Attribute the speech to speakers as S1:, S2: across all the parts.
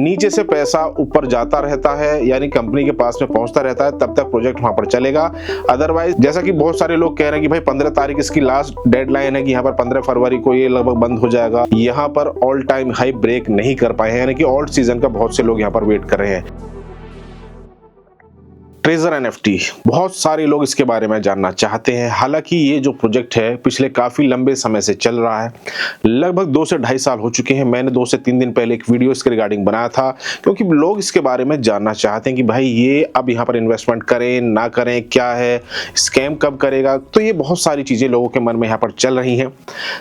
S1: नीचे से पैसा ऊपर जाता रहता है, यानी कंपनी के पास में पहुंचता रहता है, तब तक प्रोजेक्ट वहां पर चलेगा। अदरवाइज जैसा कि बहुत सारे लोग कह रहे हैं कि भाई 15 तारीख इसकी लास्ट डेडलाइन है कि यहाँ पर 15 फरवरी को ये लगभग बंद हो जाएगा, यहाँ पर ऑल टाइम हाई ब्रेक नहीं कर पाए हैं, यानी कि ऑल्ट सीजन का बहुत से लोग यहाँ पर वेट कर रहे हैं। ट्रेजर एनएफटी, बहुत सारे लोग इसके बारे में जानना चाहते हैं। हालांकि ये जो प्रोजेक्ट है पिछले काफ़ी लंबे समय से चल रहा है, लगभग 2 से ढाई साल हो चुके हैं। मैंने 2 से 3 दिन पहले एक वीडियो इसके रिगार्डिंग बनाया था, क्योंकि लोग इसके बारे में जानना चाहते हैं कि भाई ये अब यहाँ पर इन्वेस्टमेंट करें ना करें, क्या है, स्कैम कब करेगा। तो ये बहुत सारी चीज़ें लोगों के मन में यहाँ पर चल रही हैं।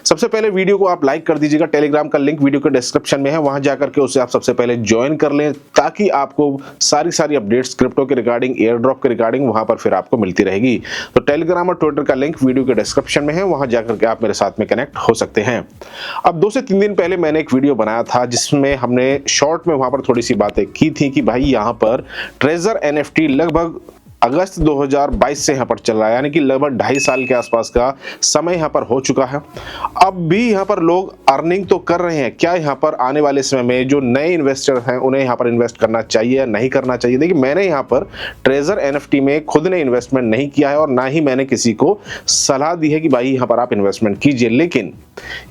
S1: सबसे पहले वीडियो को आप लाइक कर दीजिएगा। टेलीग्राम का लिंक वीडियो के डिस्क्रिप्शन में है, वहाँ जाकर के उसे आप सबसे पहले ज्वाइन कर लें, ताकि आपको सारी अपडेट्स क्रिप्टो के रिगार्डिंग, एयर ड्रॉप के रिगार्डिंग वहां पर फिर आपको मिलती रहेगी। तो टेलीग्राम और ट्विटर का लिंक वीडियो के डिस्क्रिप्शन में है, वहां जाकर के आप मेरे साथ में कनेक्ट हो सकते हैं। अब 2 से 3 दिन पहले मैंने एक वीडियो बनाया था, जिसमें हमने शॉर्ट में वहां पर थोड़ी सी बातें की थी कि भाई यहां पर ट्रेजर एनएफटी लगभग अगस्त 2022 से यहाँ पर चल रहा है, यानी कि लगभग 2.5 साल के आसपास का समय यहाँ पर हो चुका है। अब भी यहाँ पर लोग अर्निंग तो कर रहे हैं। क्या यहाँ पर आने वाले समय में जो नए इन्वेस्टर हैं उन्हें यहाँ पर इन्वेस्ट करना चाहिए या नहीं करना चाहिए? देखिए, मैंने यहाँ पर ट्रेजर एनएफटी में खुद ने इन्वेस्टमेंट नहीं किया है और ना ही मैंने किसी को सलाह दी है कि भाई यहाँ पर आप इन्वेस्टमेंट कीजिए। लेकिन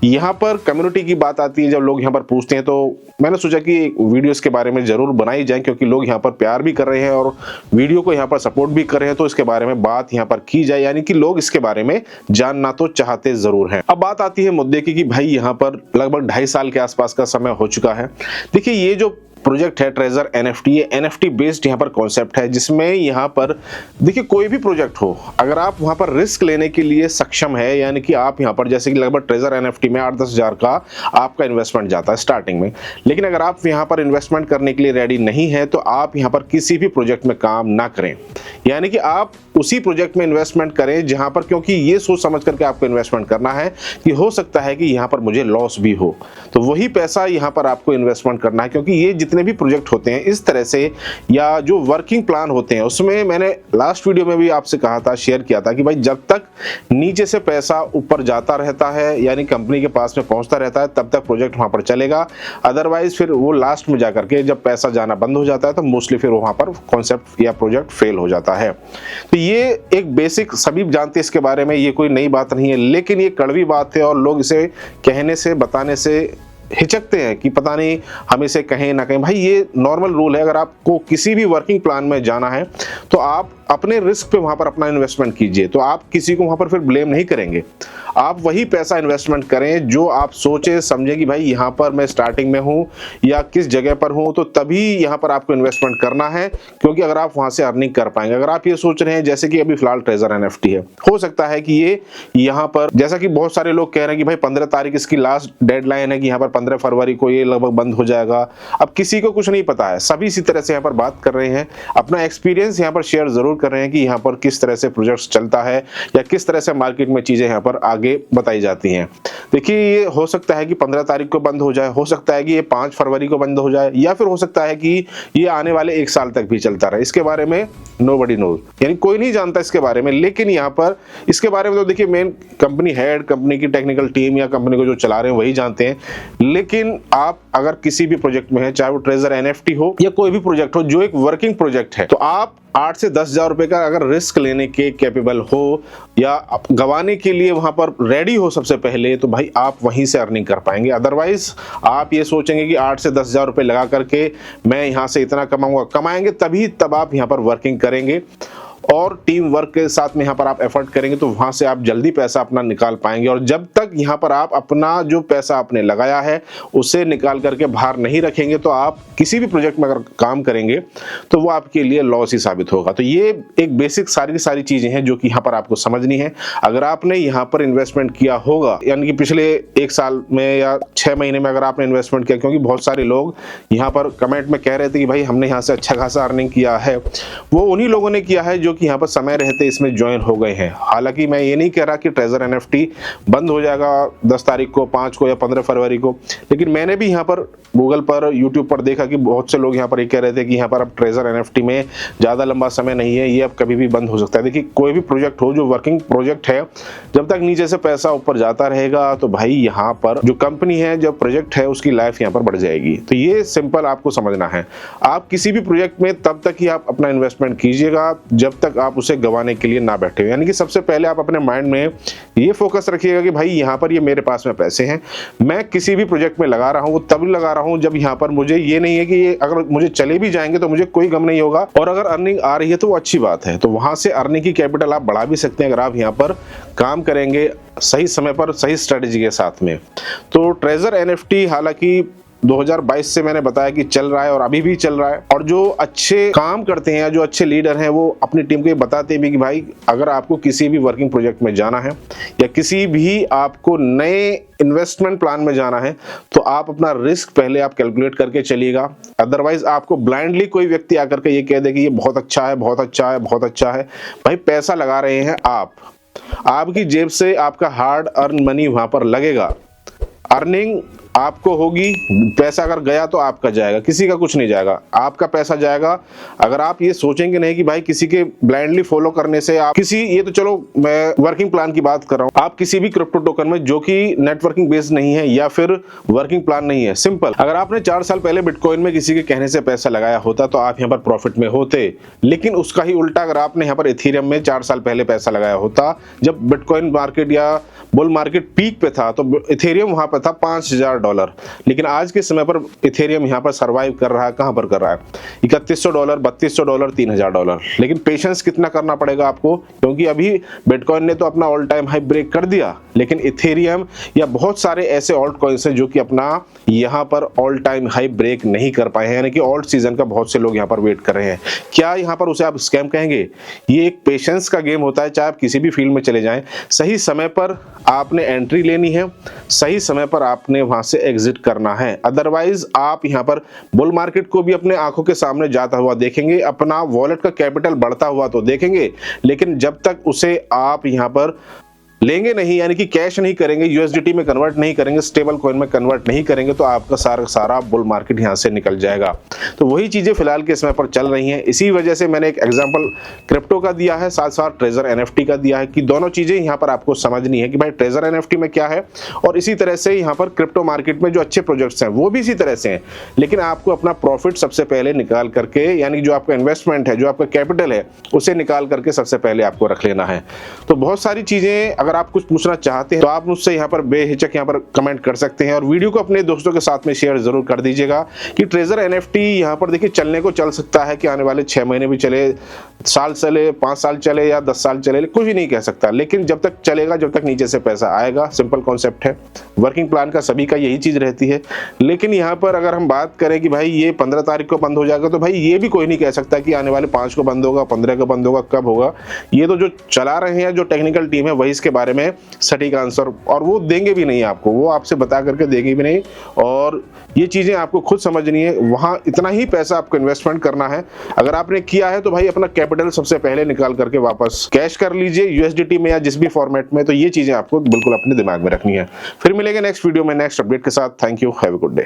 S1: यहाँ पर कम्युनिटी की बात आती है, जब लोग यहाँ पर पूछते हैं, तो मैंने सोचा कि वीडियो इसके बारे में जरूर बनाई जाए, क्योंकि लोग यहाँ पर प्यार भी कर रहे हैं और वीडियो को यहाँ पर सपोर्ट भी कर रहे हैं, तो इसके बारे में बात यहाँ पर की जाए, यानी कि लोग इसके बारे में जानना तो चाहते जरूर हैं। अब बात आती है मुद्दे की कि भाई यहाँ पर लगभग 2.5 साल के आसपास का समय हो चुका है। देखिए, ये जो प्रोजेक्ट है ट्रेजर एनएफटी, ये एनएफटी बेस्ड यहाँ पर कॉन्सेप्ट है, जिसमें यहाँ पर देखिए कोई भी प्रोजेक्ट हो, अगर आप वहाँ पर रिस्क लेने के लिए सक्षम है, यानी कि आप यहाँ पर जैसे कि लगभग ट्रेजर एनएफटी में 8-10 हज़ार का आपका इन्वेस्टमेंट जाता है स्टार्टिंग में, लेकिन अगर आप यहाँ पर इन्वेस्टमेंट करने के लिए रेडी नहीं है, तो आप यहाँ पर किसी भी प्रोजेक्ट में काम ना करें। यानी कि आप उसी प्रोजेक्ट में इन्वेस्टमेंट करें जहाँ पर, क्योंकि ये सोच समझ करके आपको इन्वेस्टमेंट करना है कि हो सकता है कि यहाँ पर मुझे लॉस भी हो, तो वही पैसा यहाँ पर आपको इन्वेस्टमेंट करना है। क्योंकि ये जितने भी प्रोजेक्ट होते हैं इस तरह से, या जो वर्किंग प्लान होते हैं, उसमें मैंने लास्ट वीडियो में भी आपसे कहा था, शेयर किया था कि भाई जब तक नीचे से पैसा ऊपर जाता रहता है, यानी कंपनी के पास में पहुंचता रहता है, तब तक प्रोजेक्ट वहां पर चलेगा। अदरवाइज फिर वो लास्ट में जाकर के जब पैसा जाना बंद हो जाता है, तो मोस्टली फिर वहां पर कॉन्सेप्ट या प्रोजेक्ट फेल हो जाता है। तो ये एक बेसिक सभी जानते हैं इसके बारे में, ये कोई नई बात नहीं है, लेकिन ये कड़वी बात है और लोग इसे कहने से, बताने से हिचकते हैं कि पता नहीं हम इसे कहें ना कहें। भाई ये नॉर्मल रूल है, अगर आपको किसी भी वर्किंग प्लान में जाना है तो आप अपने रिस्क पे वहां पर अपना इन्वेस्टमेंट कीजिए, तो आप किसी को वहां पर फिर ब्लेम नहीं करेंगे। आप वही पैसा इन्वेस्टमेंट करें जो आप सोचे समझे कि भाई यहाँ पर मैं स्टार्टिंग में हूँ या किस जगह पर हूँ, तो तभी यहाँ पर आपको इन्वेस्टमेंट करना है, क्योंकि अगर आप वहां से अर्निंग कर पाएंगे। अगर आप ये सोच रहे हैं जैसे कि अभी फिलहाल ट्रेजर एनएफटी है, हो सकता है कि ये यहाँ पर, जैसा कि बहुत सारे लोग कह रहे हैं कि भाई 15 तारीख इसकी लास्ट डेडलाइन है कि यहाँ पर 15 फरवरी को ये लगभग बंद हो जाएगा। अब किसी को कुछ नहीं पता है, सभी इसी तरह से यहाँ पर बात कर रहे हैं, अपना एक्सपीरियंस यहाँ पर शेयर जरूर कर रहे हैं कि यहाँ पर किस तरह से प्रोजेक्ट्स चलता है या किस तरह से मार्केट में चीजें यहाँ पर आगे बताई जाती हैं। देखिए, ये हो सकता है कि 15 तारीख को बंद हो जाए, हो सकता है कि ये 5 फरवरी को बंद हो जाए, या फिर हो सकता है कि ये आने वाले 1 साल तक भी चलता रहे। इसके बारे में नोबडी नोज, यानी कोई नहीं जानता इसके बारे में। लेकिन यहाँ पर इसके बारे में तो देखिए मेन कंपनी हेड, कंपनी की टेक्निकल टीम या कंपनी को जो चला रहे हैं वही जानते हैं। लेकिन आप अगर किसी भी प्रोजेक्ट में है, चाहे वो ट्रेजर एनएफटी हो या कोई भी प्रोजेक्ट हो जो एक वर्किंग प्रोजेक्ट है, तो आप 8 से 10 हज़ार रुपए का अगर रिस्क लेने के कैपेबल हो या गंवाने के लिए वहां पर रेडी हो सबसे पहले, तो भाई आप वहीं से अर्निंग कर पाएंगे। अदरवाइज आप ये सोचेंगे कि 8 से 10 हज़ार रुपए लगा करके मैं यहां से इतना कमाऊंगा, कमाएंगे तभी तब आप यहां पर वर्किंग करेंगे और टीम वर्क के साथ में यहाँ पर आप एफर्ट करेंगे, तो वहां से आप जल्दी पैसा अपना निकाल पाएंगे। और जब तक यहाँ पर आप अपना जो पैसा आपने लगाया है उसे निकाल करके बाहर नहीं रखेंगे, तो आप किसी भी प्रोजेक्ट में अगर काम करेंगे तो वो आपके लिए लॉस ही साबित होगा। तो ये एक बेसिक सारी की सारी चीजें हैं जो कि यहाँ पर आपको समझनी है। अगर आपने यहाँ पर इन्वेस्टमेंट किया होगा, यानी कि पिछले 1 साल में या 6 महीने में अगर आपने इन्वेस्टमेंट किया, क्योंकि बहुत सारे लोग यहाँ पर कमेंट में कह रहे थे कि भाई हमने यहाँ से अच्छा खासा अर्निंग किया है, वो उन्हीं लोगों ने किया है जो जो कि यहाँ पर समय रहते इसमें ज्वाइन हो गए हैं। हालांकि मैं ये नहीं कह रहा कि ट्रेजर एनएफटी बंद हो जाएगा 10 तारीख को, 5 को या 15 फरवरी को, लेकिन मैंने भी यहाँ पर गूगल पर, यूट्यूब पर देखा कि बहुत से लोग यहाँ पर ये कह रहे थे कि यहाँ पर अब ट्रेजर एनएफटी में ज़्यादा लंबा समय नहीं है, ये अब कभी भी बंद हो सकता है। देखिए, कोई भी प्रोजेक्ट हो जो वर्किंग प्रोजेक्ट है, जब तक नीचे से पैसा ऊपर जाता रहेगा तो भाई यहाँ पर जो कंपनी है, जो प्रोजेक्ट है, उसकी लाइफ यहाँ पर बढ़ जाएगी। तो ये सिंपल आपको समझना है। आप किसी भी प्रोजेक्ट में तब तक ही आप अपना इन्वेस्टमेंट कीजिएगा जब तक आप उसे गंवाने के लिए ना बैठे हो। यानी कि सबसे पहले आप अपने माइंड में ये फोकस रखिएगा कि भाई यहाँ पर ये मेरे पास में पैसे हैं, मैं किसी भी प्रोजेक्ट में लगा रहा हूँ वो तभी लगा रहा हूँ जब यहाँ पर मुझे ये नहीं है कि ये अगर मुझे चले भी जाएंगे तो मुझे कोई गम नहीं होगा, और अगर अर्निंग आ रही है तो वो अच्छी बात है। तो वहां से अर्निंग की कैपिटल आप बढ़ा भी सकते हैं अगर आप यहाँ पर काम करेंगे सही समय पर, सही स्ट्रेटेजी के साथ में। तो ट्रेजर एनएफटी हालांकि 2022 से मैंने बताया कि चल रहा है और अभी भी चल रहा है, और जो अच्छे काम करते हैं, जो अच्छे लीडर हैं, वो अपनी टीम को ये बताते भी कि भाई अगर आपको किसी भी वर्किंग प्रोजेक्ट में जाना है या किसी भी आपको नए इन्वेस्टमेंट प्लान में जाना है तो आप अपना रिस्क पहले आप कैलकुलेट करके चलिएगा। अदरवाइज आपको ब्लाइंडली कोई व्यक्ति आकर के ये कह दे कि ये बहुत अच्छा है, बहुत अच्छा है, बहुत अच्छा है, भाई पैसा लगा रहे हैं आप, आपकी जेब से आपका हार्ड अर्न मनी वहां पर लगेगा, अर्निंग आपको होगी, पैसा अगर गया तो आपका जाएगा, किसी का कुछ नहीं जाएगा, आपका पैसा जाएगा। अगर आप ये सोचेंगे नहीं कि भाई किसी के ब्लाइंडली फॉलो करने से आप किसी, ये तो चलो मैं वर्किंग प्लान की बात कर रहा हूँ, आप किसी भी क्रिप्टो टोकन में जो कि नेटवर्किंग बेस्ड नहीं है या फिर वर्किंग प्लान नहीं है, सिंपल, अगर आपने 4 साल पहले बिटकॉइन में किसी के कहने से पैसा लगाया होता तो आप यहाँ पर प्रॉफिट में होते। लेकिन उसका ही उल्टा अगर आपने यहाँ पर इथेरियम में 4 साल पहले पैसा लगाया होता जब बिटकॉइन मार्केट या बुल मार्केट पीक पे था, तो इथेरियम वहां पर था $5000, लेकिन आज के समय पर इथेरियम यहाँ पर सरवाइव कर रहा है, कहां पर कर रहा है, $3100, $3200, $3000। लेकिन पेशेंस कितना करना पड़ेगा आपको, क्योंकि अभी बिटकॉइन ने तो अपना ऑल टाइम हाई ब्रेक कर दिया, लेकिन इथेरियम या बहुत सारे ऐसे ऑल्ट कॉइन्स हैं जो कि अपना यहाँ पर ऑल टाइम हाई ब्रेक नहीं कर पाए हैं, यानी कि ऑल्ट सीजन का बहुत से लोग यहाँ पर वेट कर रहे हैं। क्या यहाँ पर उसे आप स्कैम कहेंगे? ये एक पेशेंस का गेम होता है, चाहे आप किसी भी फील्ड में चले जाएं, सही समय पर आपने एंट्री लेनी है, सही समय पर आपने वहां से एग्जिट करना है। अदरवाइज आप यहां पर बुल मार्केट को भी अपने आंखों के सामने जाता हुआ देखेंगे, अपना वॉलेट का कैपिटल बढ़ता हुआ तो देखेंगे, लेकिन जब तक उसे आप यहां पर लेंगे नहीं, यानी कि कैश नहीं करेंगे, यूएसडीटी में कन्वर्ट नहीं करेंगे, स्टेबल कॉइन में कन्वर्ट नहीं करेंगे, तो आपका सारा बुल मार्केट यहां से निकल जाएगा। तो वही चीजें फिलहाल के समय पर चल रही हैं। इसी वजह से मैंने एक एग्जांपल क्रिप्टो का दिया है, साथ साथ ट्रेजर एनएफटी का दिया है कि दोनों चीजें यहां पर आपको समझनी है कि भाई ट्रेजर एनएफटी में क्या है, और इसी तरह से यहां पर क्रिप्टो मार्केट में जो अच्छे प्रोजेक्ट्स हैं वो भी इसी तरह से हैं। लेकिन आपको अपना प्रॉफिट सबसे पहले निकाल करके, यानी जो आपका इन्वेस्टमेंट है, जो आपका कैपिटल है, उसे निकाल करके सबसे पहले आपको रख लेना है। तो बहुत सारी चीजें, अगर आप कुछ पूछना चाहते हैं तो आप मुझसे यहाँ पर बेहिचक यहाँ पर कमेंट कर सकते हैं, और वीडियो को अपने दोस्तों के साथ में शेयर जरूर कर दीजिएगा कि ट्रेजर एनएफटी यहाँ पर देखिए चलने को चल सकता है कि आने वाले 6 महीने भी चले, साल चले, 5 साल चले या 10 साल चले, कुछ भी नहीं कह सकता, लेकिन जब तक चलेगा, जब तक नीचे से पैसा आएगा, सिंपल कॉन्सेप्ट है। वर्किंग प्लान का सभी का यही चीज रहती है। लेकिन यहाँ पर अगर हम बात करें कि भाई ये 15 तारीख को बंद हो जाएगा, तो भाई ये भी कोई नहीं कह सकता कि आने वाले 5 को बंद होगा, 15 को बंद होगा, कब होगा। ये तो जो चला रहे हैं, जो टेक्निकल टीम है, वही इसके बारे में सटीक आंसर, और वो देंगे भी नहीं आपको, वो आपसे बता करके देंगे भी नहीं। और ये चीजें आपको खुद समझनी है, वहां इतना ही पैसा आपको इन्वेस्टमेंट करना है। अगर आपने किया है तो भाई अपना कैपिटल सबसे पहले निकाल करके वापस कैश कर लीजिए यूएसडीटी में या जिस भी फॉर्मेट में। तो ये चीजें आपको बिल्कुल अपने दिमाग में रखनी है। फिर मिलेंगे नेक्स्ट वीडियो में नेक्स्ट अपडेट के साथ। Thank you, have a good day.